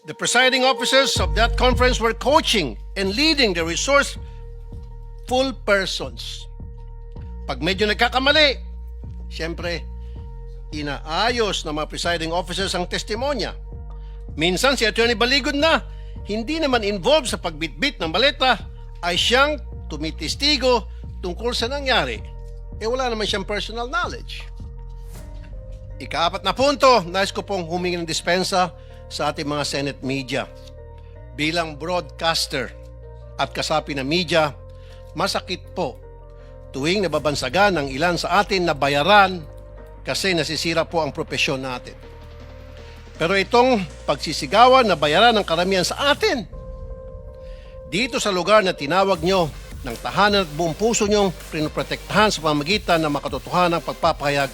The presiding officers of that conference were coaching and leading the resourceful persons. Pag medyo nagkakamali, siyempre, inaayos ng mga presiding officers ang testimonya. Minsan si Attorney Baligod na hindi naman involved sa pagbitbit ng baleta ay siyang tumitistigo tungkol sa nangyari. Wala naman siyang personal knowledge. Ika-4 na punto, nais ko pong humingi ng dispensa sa ating mga Senate media. Bilang broadcaster at kasapi ng media, masakit po tuwing nababansagan ng ilan sa atin na bayaran kasi nasisira po ang propesyon natin. Pero itong pagsisigawan na bayaran ng karamihan sa atin, dito sa lugar na tinawag nyo ng tahanan at buong puso nyong pinoprotektahan sa pamamagitan ng makatotohanang pagpapahayag,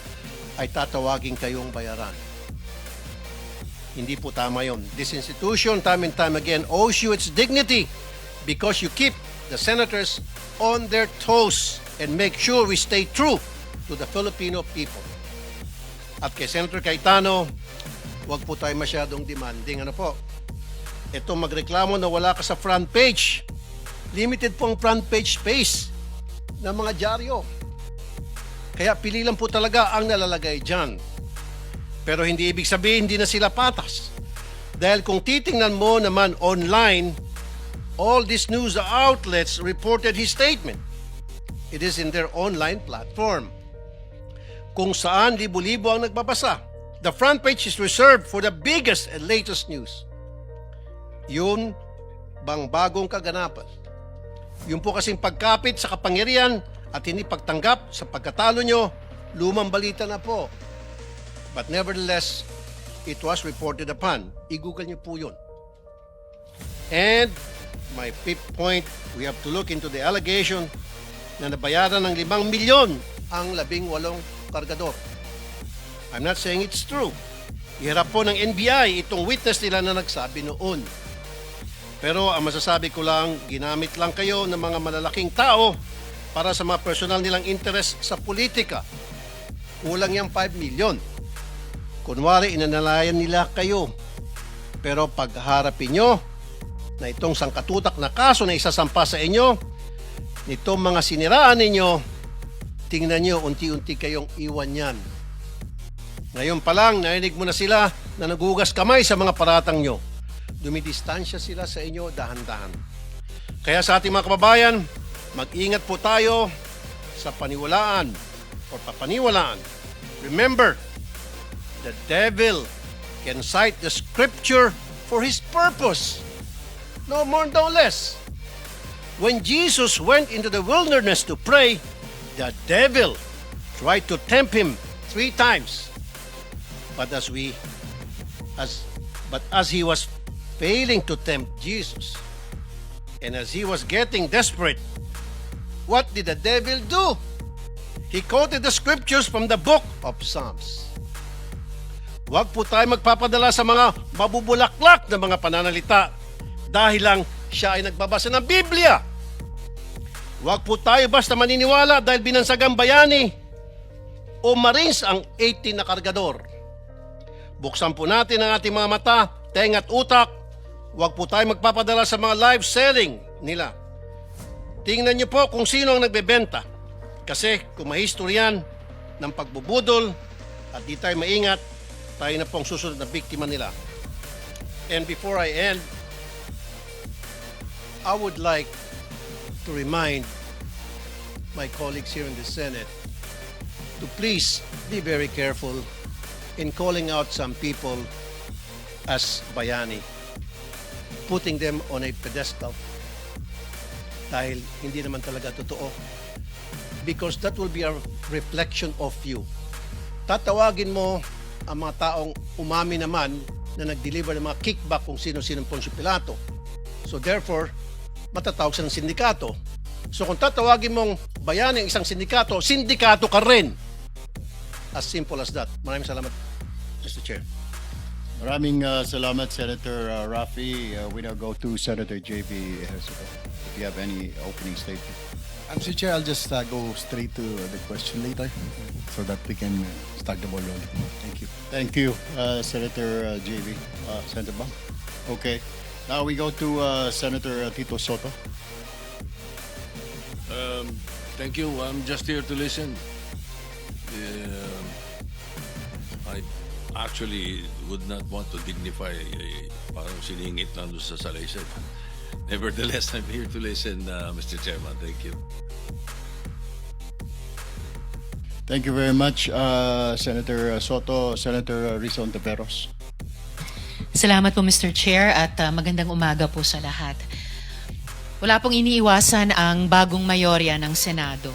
ay tatawagin kayong bayaran. Hindi po tama yun. This institution, time and time again, owes you its dignity because you keep the senators on their toes and make sure we stay true to the Filipino people. At kay Senator Cayetano, huwag po tayo masyadong demanding. Ano po? Ito magreklamo na wala ka sa front page. Limited po ang front page space ng mga dyaryo. Kaya pili lang po talaga ang nalalagay dyan. Pero hindi ibig sabihin hindi na sila patas. Dahil kung titingnan mo naman online, all these news outlets reported his statement. It is in their online platform. Kung saan libo-libo ang nagbabasa. The front page is reserved for the biggest and latest news. Yun bang bagong kaganapan? Yun po kasing pagkapit sa kapangyarihan at hindi pagtanggap sa pagkatalo nyo, lumang balita na po. But nevertheless, it was reported upon. I-google nyo po yun. And my fifth point, we have to look into the allegation na nabayaran ng 5 milyon ang 18 kargador. I'm not saying it's true. Iharap po ng NBI itong witness nila na nagsabi noon. Pero ang masasabi ko lang, ginamit lang kayo ng mga malalaking tao para sa mga personal nilang interest sa politika. Kulang yung 5 milyon. Kunwari, inanalayan nila kayo. Pero pagharapin nyo na itong sangkatutak na kaso na isasampa sa inyo, nitong mga siniraan ninyo, tingnan nyo, unti-unti kayong iwan yan. Ngayon pa lang, narinig mo na sila na nagugas kamay sa mga paratang nyo. Dumidistansya sila sa inyo dahan-dahan. Kaya sa ating mga kababayan, mag-ingat po tayo sa paniwalaan o papaniwalaan. Remember, the devil can cite the scripture for his purpose. No more, no less. When Jesus went into the wilderness to pray, the devil tried to tempt him 3 times. But as he was failing to tempt Jesus, and as he was getting desperate, what did the devil do? He quoted the scriptures from the book of Psalms. Huwag po tayo magpapadala sa mga mabubulaklak na mga pananalita dahil lang siya ay nagbabasa ng Biblia. Huwag po tayo basta maniniwala dahil binansagang bayani o Marines ang 18 na kargador. Buksan po natin ang ating mga mata, tenga at utak. Huwag po tayo magpapadala sa mga live selling nila. Tingnan niyo po kung sino ang nagbebenta. Kasi kung mahistoryan ng pagbubudol at di tayo maingat, tayo na pong susunod na biktima nila. And before I end, I would like to remind my colleagues here in the Senate to please be very careful in calling out some people as bayani, putting them on a pedestal dahil hindi naman talaga totoo. Because that will be a reflection of you. Tatawagin mo ang mga taong umami naman na nag-deliver ng mga kickback kung sino-sino Poncio Pilato. So therefore, matatawag sa sindikato. So kung tatawagin mong bayani ang isang sindikato, sindikato ka rin. As simple as that. Maraming salamat, Mr. Chair. Maraming salamat, Senator Rafi. We now go to Senator JB Ejercito. If you have any opening statement. Mr. Chair, I'll just go straight to the question later so that we can start the ball rolling. Thank you. Thank you, Senator JB. Senator Bang. Okay. Now we go to Senator Tito Soto. Thank you. I'm just here to listen. I actually would not want to dignify parang siningit lang doon sa salaysay. Nevertheless, I'm here to listen, Mr. Chairman. Thank you. Thank you very much, Senator Soto. Senator Risa Ontiveros. Salamat po Mr. Chair at magandang umaga po sa lahat. Wala pong iniiwasan ang bagong mayorya ng Senado.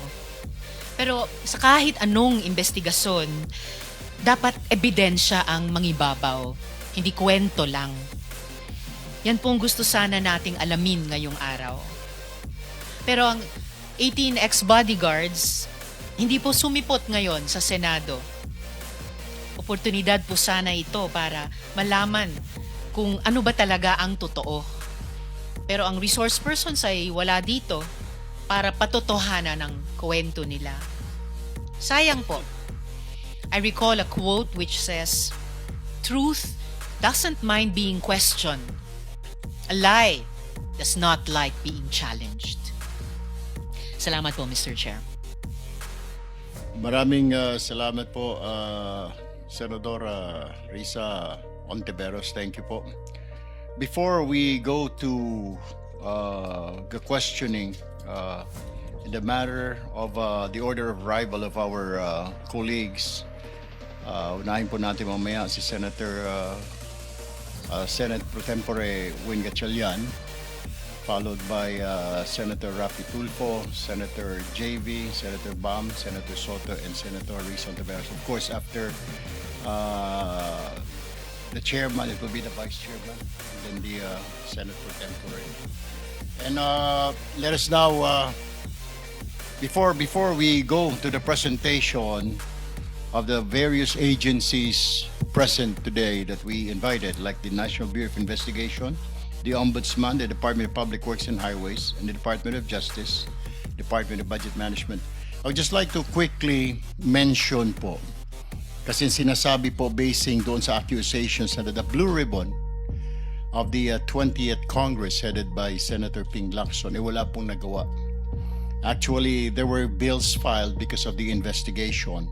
Pero sa kahit anong investigasyon, dapat ebidensya ang mangibabaw, hindi kwento lang. Yan pong gusto sana nating alamin ngayong araw. Pero ang 18 ex-bodyguards, hindi po sumipot ngayon sa Senado. Oportunidad po sana ito para malaman kung ano ba talaga ang totoo. Pero ang resource persons ay wala dito para patotohanan ng kwento nila. Sayang po. I recall a quote which says, "Truth doesn't mind being questioned. A lie does not like being challenged." Salamat po, Mr. Chair. Maraming salamat po, Senadora Risa Ontiveros. Thank you po. Before we go to the questioning in the matter of the order of arrival of our colleagues, unahin po natin mamaya si Senator Senate Pro Tempore Win Gatchalian, followed by Senator Rafi Tulfo, Senator JV, Senator Bam, Senator Soto, and Senator Risa Ontiveros. Of course, after the chairman, it will be the vice chairman, and then the Senate Pro Tempore. And let us now, before we go to the presentation of the various agencies present today that we invited, like the National Bureau of Investigation, the Ombudsman, the Department of Public Works and Highways, and the Department of Justice, Department of Budget Management, I would just like to quickly mention po, kasi sinasabi po basing doon sa accusations na the Blue Ribbon of the 20th Congress headed by Senator Ping Lacson, wala pong nagawa. Actually, there were bills filed because of the investigation.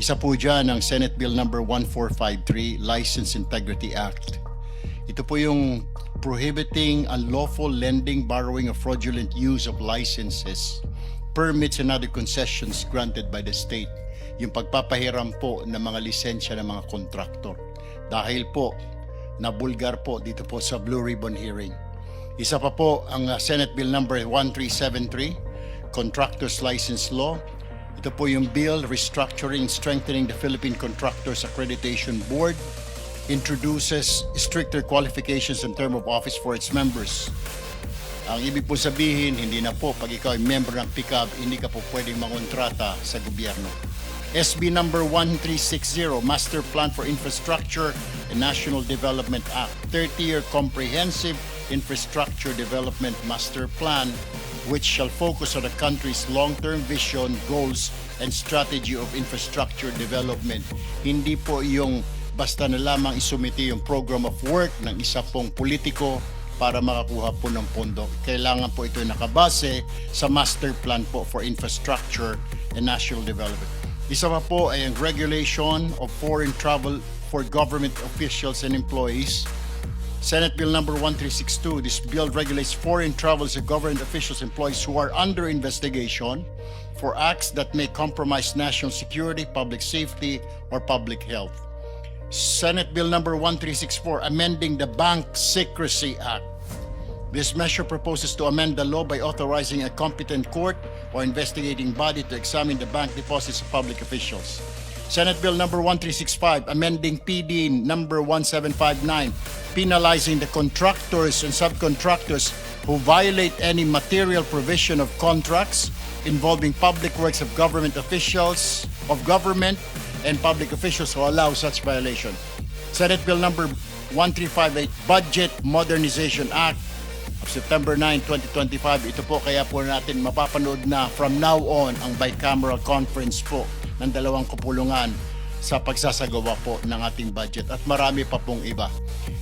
Isa po dyan ang Senate Bill number 1453, License Integrity Act. Ito po yung prohibiting unlawful lending, borrowing, or fraudulent use of licenses, permits, and other concessions granted by the state. Yung pagpapahiram po ng mga lisensya ng mga kontraktor. Dahil po, nabulgar po dito po sa Blue Ribbon hearing. Isa pa po ang Senate Bill number 1373, Contractors License Law. Ito po yung bill restructuring, strengthening the Philippine Contractors Accreditation Board, introduces stricter qualifications and term of office for its members. Ang ibig po sabihin, hindi na po pag ikaw ay member ng PICAB, hindi ka po pwedeng mangontrata sa gobyerno. SB number 1360, Master Plan for Infrastructure and National Development Act, 30-year Comprehensive Infrastructure Development Master Plan, which shall focus on the country's long-term vision, goals, and strategy of infrastructure development. Hindi po yung basta na lamang isumiti yung program of work ng isa pong politiko para makakuha po ng pondo. Kailangan po ito nakabase sa Master Plan po for Infrastructure and National Development. Isa pa po ay ang regulation of foreign travel for government officials and employees. Senate Bill number 1362, this bill regulates foreign travels of government officials and employees who are under investigation for acts that may compromise national security, public safety, or public health. Senate Bill number 1364, amending the Bank Secrecy Act. This measure proposes to amend the law by authorizing a competent court or investigating body to examine the bank deposits of public officials. Senate Bill number 1365, amending PD number 1759, penalizing the contractors and subcontractors who violate any material provision of contracts involving public works of government officials, of government and public officials who allow such violation. Senate Bill number 1358, Budget Modernization Act of September 9, 2025. Ito po kaya po natin mapapanood na from now on ang bicameral conference po ng dalawang kapulungan sa pagsasagawa po ng ating budget at marami pa pong iba.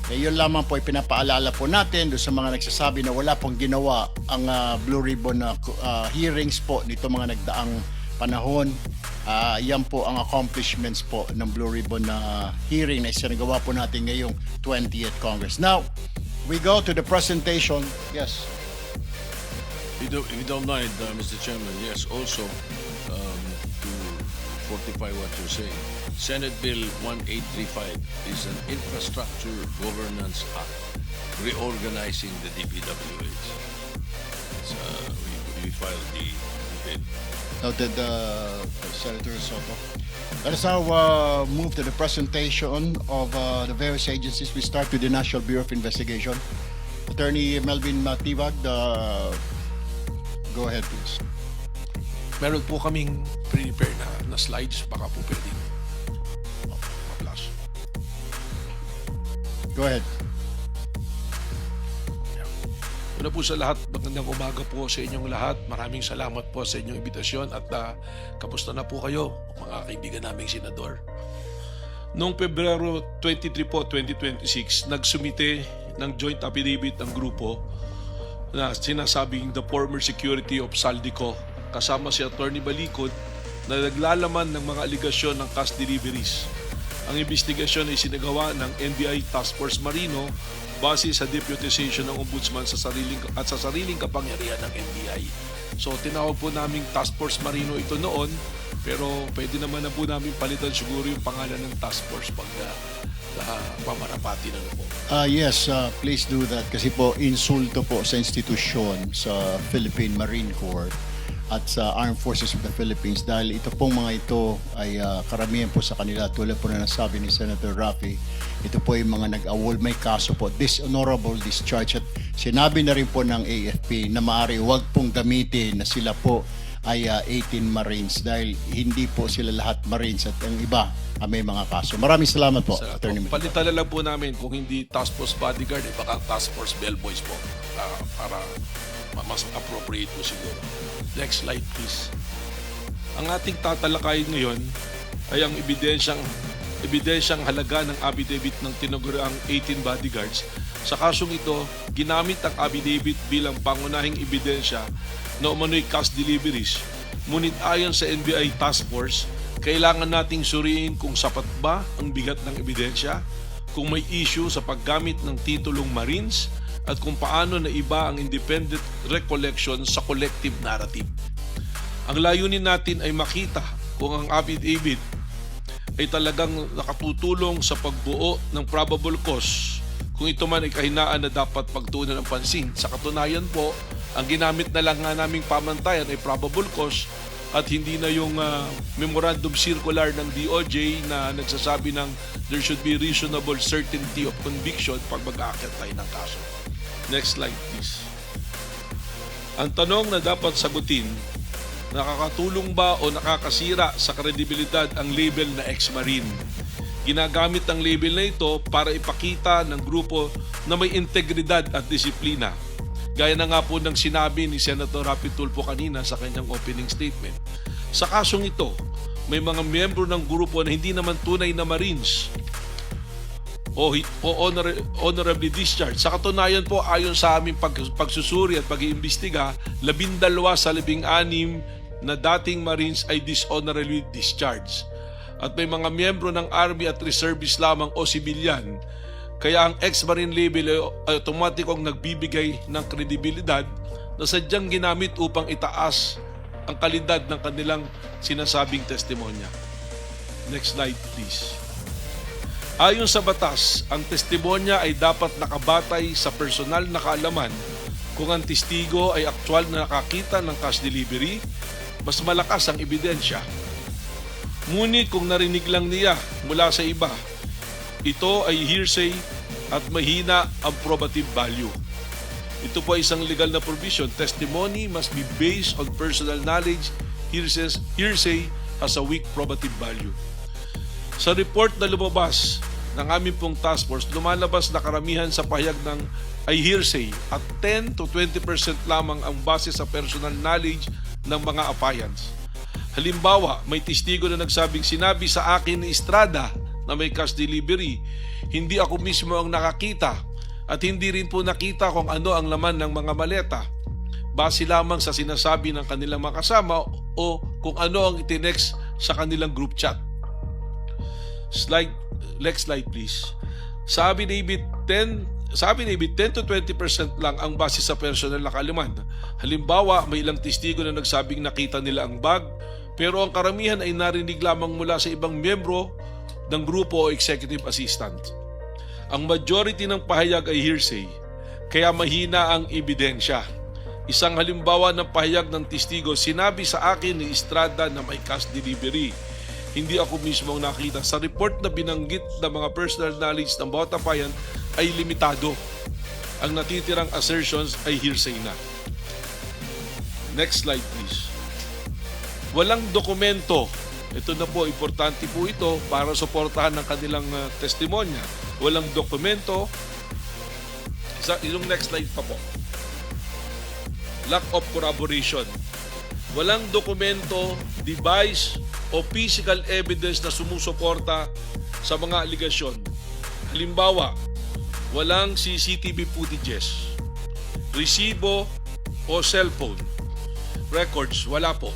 Yun lamang po ay pinapaalala po natin doon sa mga nagsasabi na wala pong ginawa ang Blue Ribbon hearings po nito mga nagdaang panahon. Yan po ang accomplishments po ng Blue Ribbon hearing na isinagawa po natin ngayong 20th Congress. Now, we go to the presentation. Yes. If you don't mind, Mr. Chairman, yes, also to fortify what you're saying, Senate Bill 1835 is an infrastructure governance act reorganizing the DPWH. It's, we filed the bill. Noted, Senator Soto. Let us now move to the presentation of the various agencies. We start with the National Bureau of Investigation. Attorney Melvin Matibag, go ahead please. Meron po kaming prepare na slides, baka po pwedeng ma-flash. Go ahead. Una po sa lahat, magandang umaga po sa inyong lahat. Maraming salamat po sa inyong imbitasyon at kamusta na po kayo, mga kaibigan naming senador. Noong Pebrero 23 po, 2026, nagsumite ng joint affidavit ng grupo na sinasabing the former security of Saldico kasama si Attorney Balicod na naglalaman ng mga aligasyon ng cash deliveries. Ang investigasyon ay sinagawa ng NBI Task Force Marino base sa deputization ng Ombudsman sa sariling kapangyarihan ng NBI. So tinawag po naming Task Force Marino ito noon, pero pwede naman na po namin palitan siguro yung pangalan ng Task Force pag pamarapati na po. Yes, please do that kasi po insulto po sa institusyon sa Philippine Marine Corps at sa Armed Forces of the Philippines dahil ito pong mga ito ay karamihan po sa kanila tulad po na nasabi ni Senator Raffy, ito po yung mga nag-awol, may kaso po, dishonorable discharge at sinabi na rin po ng AFP na maaari huwag pong gamitin na sila po ay 18 Marines dahil hindi po sila lahat Marines at ang iba may mga kaso. Maraming salamat po, Attorney. Palitan na lang po namin kung hindi Task Force Bodyguard, baka Task Force Bellboys po para mas appropriate po siguro. Next slide please. Ang ating tatalakayin ngayon ay ang ebidensyang halaga ng affidavit ng tinaguriang 18 bodyguards. Sa kasong ito, ginamit ang affidavit bilang pangunahing ebidensya na umano'y cash deliveries. Ngunit ayon sa NBI Task Force, kailangan nating suriin kung sapat ba ang bigat ng ebidensya, kung may issue sa paggamit ng titulong Marines, at kung paano na iba ang independent recollection sa collective narrative. Ang layunin natin ay makita kung ang affidavit ay talagang nakatutulong sa pagbuo ng probable cause, kung ito man ay kahinaan na dapat pagtuunan ng pansin. Sa katunayan po, ang ginamit na lang nga naming pamantayan ay probable cause at hindi na yung memorandum circular ng DOJ na nagsasabi ng there should be reasonable certainty of conviction pag mag-aakyat tayo ng kaso. Next slide please. Ang tanong na dapat sagutin, nakakatulong ba o nakakasira sa kredibilidad ang label na ex-marine? Ginagamit ang label na ito para ipakita ng grupo na may integridad at disiplina. Gaya na nga po ng sinabi ni Senator Raffy Tulfo kanina sa kanyang opening statement. Sa kasong ito, may mga miyembro ng grupo na hindi naman tunay na Marines o honorably discharged. Sa katunayan po, ayon sa aming pagsusuri at pag-iimbestiga, 12 sa 16 na dating Marines ay dishonorably discharged. At may mga miyembro ng Army at Reservists lamang o sibilyan. Kaya ang ex-Marine label ay automatikong nagbibigay ng kredibilidad na sadyang ginamit upang itaas ang kalidad ng kanilang sinasabing testimonya. Next slide please. Ayon sa batas, ang testimonya ay dapat nakabatay sa personal na kaalaman. Kung ang testigo ay aktual na nakakita ng cash delivery, mas malakas ang ebidensya. Ngunit kung narinig lang niya mula sa iba, ito ay hearsay at mahina ang probative value. Ito po ay isang legal na provision. Testimony must be based on personal knowledge. Hearsay has a weak probative value. Sa report na lumabas ng aming pong task force, lumalabas na karamihan sa pahayag ng ay hearsay at 10 to 20% lamang ang base sa personal knowledge ng mga appliance. Halimbawa, may testigo na nagsabing sinabi sa akin ni Estrada na may cash delivery. Hindi ako mismo ang nakakita at hindi rin po nakita kung ano ang laman ng mga maleta. Base lamang sa sinasabi ng kanilang mga kasama o kung ano ang itinext sa kanilang group chat. Next slide please. Sabi ni 10 to 20% lang ang base sa personal na kaalaman. Halimbawa, may ilang testigo na nagsabing nakita nila ang bag, pero ang karamihan ay narinig lamang mula sa ibang miyembro ng grupo o executive assistant. Ang majority ng pahayag ay hearsay, kaya mahina ang ebidensya. Isang halimbawa ng pahayag ng testigo, sinabi sa akin ni Estrada na may cash delivery. Hindi ako mismo ang nakita. Sa report na binanggit ng mga personal knowledge ng bawat tapayan ay limitado. Ang natitirang assertions ay hearsay na. Next slide please. Walang dokumento. Ito na po, importante po ito para suportahan ng kanilang testimonya. Walang dokumento. Yung next slide pa po. Lack of corroboration. Walang dokumento, device, o physical evidence na sumusuporta sa mga aligasyon. Halimbawa, walang CCTV footages, resibo o cellphone records, wala po.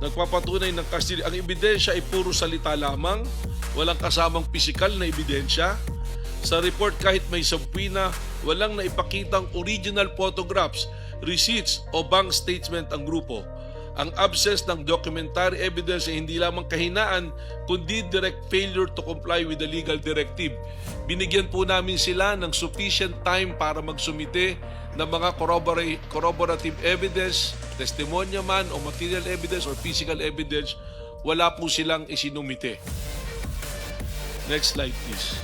Nagpapatunay ng custody. Ang ebidensya ay puro salita lamang, walang kasamang physical na ebidensya. Sa report kahit may subpoena, walang naipakitang original photographs, receipts o bank statement ang grupo. Ang absence ng documentary evidence ay hindi lamang kahinaan, kundi direct failure to comply with the legal directive. Binigyan po namin sila ng sufficient time para magsumite ng mga corroborative evidence, testimonya man o material evidence or physical evidence. Wala po silang isinumite. Next slide please.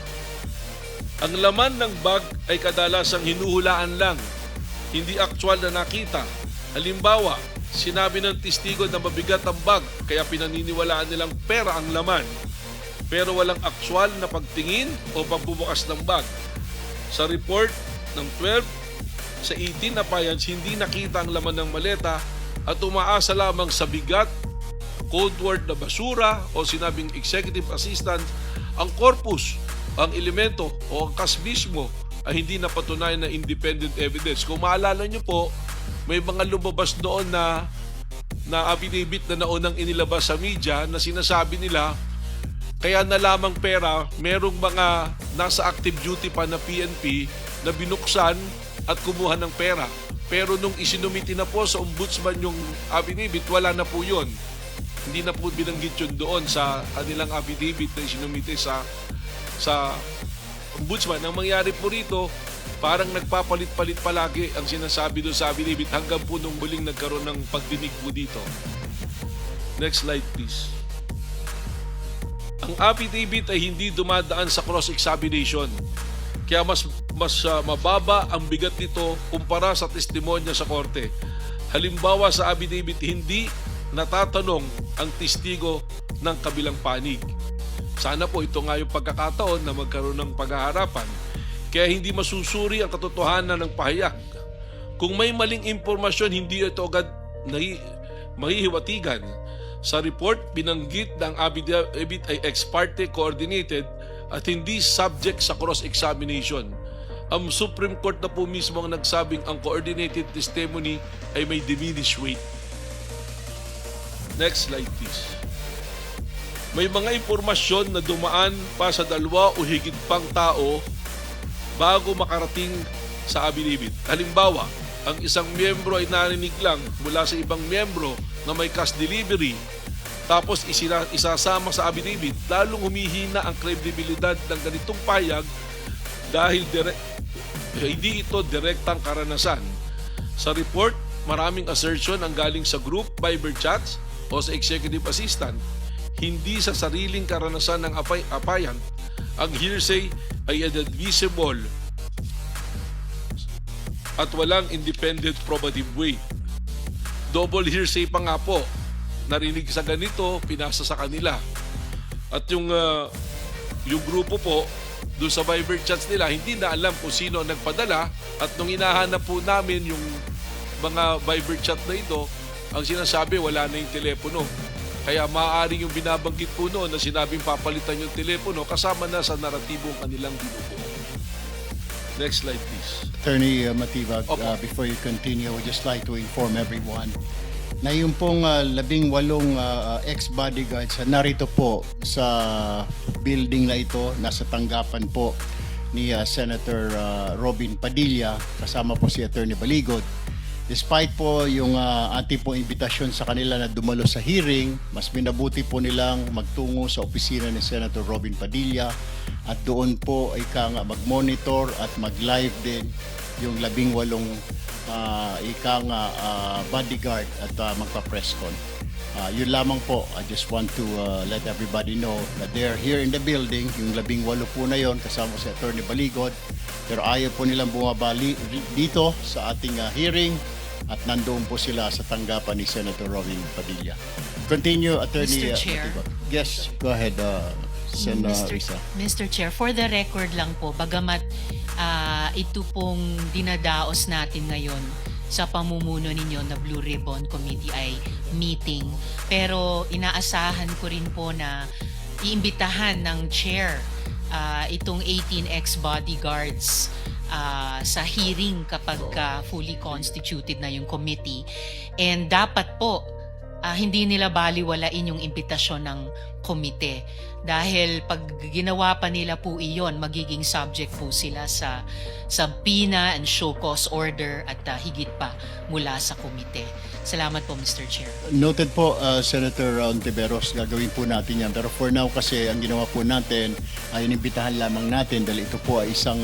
Ang laman ng bag ay kadalasang hinuhulaan lang, hindi aktual na nakita. Halimbawa, sinabi ng testigo na mabigat ang bag kaya pinaniniwalaan nilang pera ang laman, pero walang aktual na pagtingin o pagbubukas ng bag. Sa report ng 12 sa 18 appliance, hindi nakita ang laman ng maleta at umaasa lamang sa bigat, code word na basura o sinabing executive assistant. Ang corpus, ang elemento o ang cash mismo ay hindi napatunayan na independent evidence. Kung maalala nyo po, may mga lumabas noon na affidavit na naunang inilabas sa media na sinasabi nila kaya na lamang pera, merong mga nasa active duty pa na PNP na binuksan at kumuha ng pera. Pero nung isinumiti na po sa ombudsman yung affidavit, wala na po yun. Hindi na po binanggit yun doon sa kanilang affidavit na isinumiti sa ombudsman. Ang mangyari po rito, parang nagpapalit-palit palagi ang sinasabi doon sa affidavit hanggang po nung muling nagkaroon ng pagdinig po dito. Next slide please. Ang affidavit ay hindi dumadaan sa cross-examination. Kaya mas mababa ang bigat nito kumpara sa testimonya sa korte. Halimbawa sa affidavit, hindi natatanong ang testigo ng kabilang panig. Sana po ito nga yung pagkakataon na magkaroon ng paghaharapan. Kaya hindi masusuri ang katotohanan ng pahayag. Kung may maling impormasyon, hindi ito agad mahihiwatigan. Sa report, binanggit na ang affidavit ay ex parte coordinated at hindi subject sa cross-examination. Ang Supreme Court na po mismo ang nagsabing ang coordinated testimony ay may diminished weight. Next slide please. May mga impormasyon na dumaan pa sa 2 o higit pang tao bago makarating sa affidavit. Halimbawa, ang isang miyembro ay narinig lang mula sa ibang miyembro na may cash delivery, tapos isasama sa affidavit, lalong humihina ang kredibilidad ng ganitong payag dahil hindi ito direktang karanasan. Sa report, maraming assertion ang galing sa group, Viber chats o sa executive assistant, hindi sa sariling karanasan ng applicant. Ang hearsay ay inadmissible at walang independent probative weight. Double hearsay pa nga po. Narinig sa ganito, pinasa sa kanila. At yung grupo po, doon sa Viber chats nila, hindi na alam kung sino ang nagpadala. At nung hinahanap po namin yung mga Viber chat na ito, ang sinasabi, wala na yung telepono. Kaya maaaring yung binabanggit po noon na sinabing papalitan yung telepono kasama na sa naratibong kanilang binubuo. Next slide please. Attorney Matibag, Opo. before you continue, I would just like to inform everyone na yung pong 18 ex-bodyguards narito po sa building na ito, nasa tanggapan po ni Senator Robin Padilla, kasama po si Attorney Baligod. Despite po yung ating pong imbitasyon sa kanila na dumalo sa hearing, mas minabuti po nilang magtungo sa opisina ni Senator Robin Padilla at doon po ay mag-monitor at mag-live din yung 18 bodyguard at magpa-press con. Yun lamang po, I just want to let everybody know that they're here in the building, yung 18 po na yon kasama si Attorney Baligod, pero ayaw po nilang bumabali dito sa ating hearing at nandoon po sila sa tanggapan ni Senator Robin Padilla. Continue, Attorney Mr. Chair. Matibag. Yes, go ahead, Sen. Risa. Mr. Chair, for the record lang po, bagamat ito pong dinadaos natin ngayon sa pamumuno ninyo na Blue Ribbon Committee ay meeting, pero inaasahan ko rin po na iimbitahan ng chair itong 18 ex-bodyguards sa hearing kapag fully constituted na yung committee. And dapat po hindi nila baliwalain yung imbitasyon ng komite. Dahil pag ginawa pa nila po iyon, magiging subject po sila sa subpoena and show cause order at higit pa mula sa komite. Salamat po, Mr. Chair. Noted po, Senator Ontiveros, gagawin po natin yan. Pero for now kasi, ang ginawa po natin ay inimbitahan lamang natin dahil ito po ay isang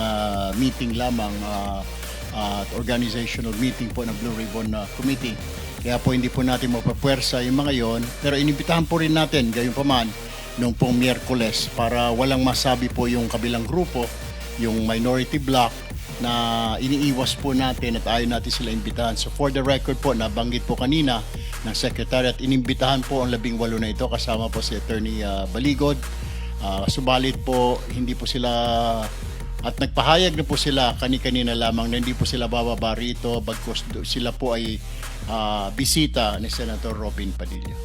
meeting lamang, organizational meeting po ng Blue Ribbon Committee. Kaya po hindi po natin mapapwersa yung mga yon, pero inimbitahan po rin natin, gayon pa man, noong pong Miyerkules para walang masabi po yung kabilang grupo, yung minority bloc, na iniiwas po natin at ayaw natin sila imbitahan. So for the record po, nabanggit po kanina ng Secretary at inimbitahan po ang 18 na ito kasama po si Attorney Baligod. Subalit po, hindi po sila at nagpahayag na po sila kani-kanina lamang na hindi po sila bababa rito bagkus sila po ay bisita ni Senator Robin Padilla.